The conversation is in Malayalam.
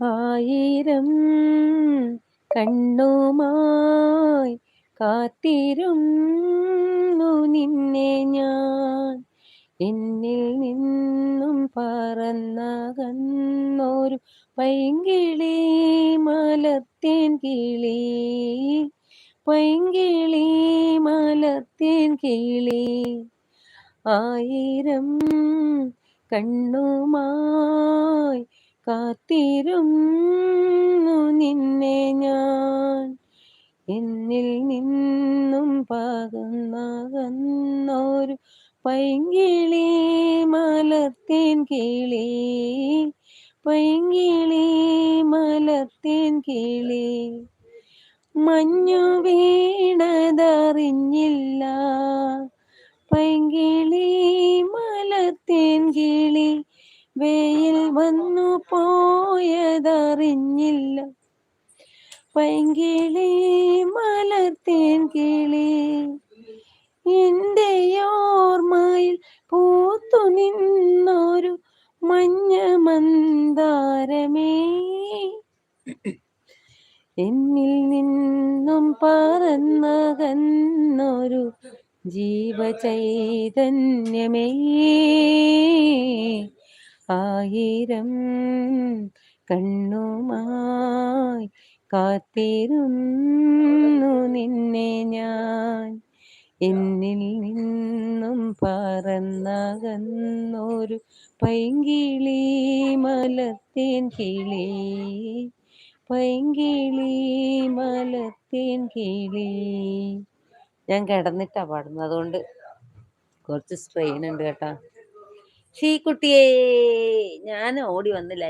ആയിരം കണ്ണുമായി കാത്തിരുന്നു നിന്നെ ഞാൻ. എന്നിൽ നിന്നും പറന്നകന്നൊരു പൈങ്കിളി, മലത്തേൻ കിളി, പൈങ്കിളി മലത്തേൻ കിളി. ആയിരം കണ്ണുമായി കാത്തിരുന്നു നിന്നെ ഞാൻ. എന്നിൽ നിന്നും പകന്നകന്നൊരു പൈങ്കിളി, മലത്തേൻ കിളി, പൈങ്കിളി മലത്തേൻ കിളി. മഞ്ഞു വീണതറിഞ്ഞില്ല, പൈങ്കിളി മലത്തേൻ കിളി. വെയിൽ വന്നു പോയതറിഞ്ഞില്ല, പൈങ്കിളി മലത്തേൻ കിളി. എൻ്റെ ഓർമ്മയിൽ പൂത്തു നിന്നൊരു മഞ്ഞ മന്ദാരമേ, എന്നിൽ നിന്നും പറന്നകന്നൊരു ജീവചൈതന്യമേ. ആയിരം കണ്ണുമായി കാത്തിരുന്നു നിന്നെ ഞാൻ. എന്നിൽ നിന്നും പറന്നകന്നൊരു പൈങ്കിളി, മലത്തേൻ കിളി, പൈങ്കിളി മലത്തേൻ കിളി. ഞാൻ കിടന്നിട്ടാ പാടുന്നത്, അതുകൊണ്ട് കുറച്ച് സ്ട്രെയിൻ ഉണ്ട് കേട്ടാ. ഷീ കുട്ടിയേ, ഞാൻ ഓടി വന്നില്ല.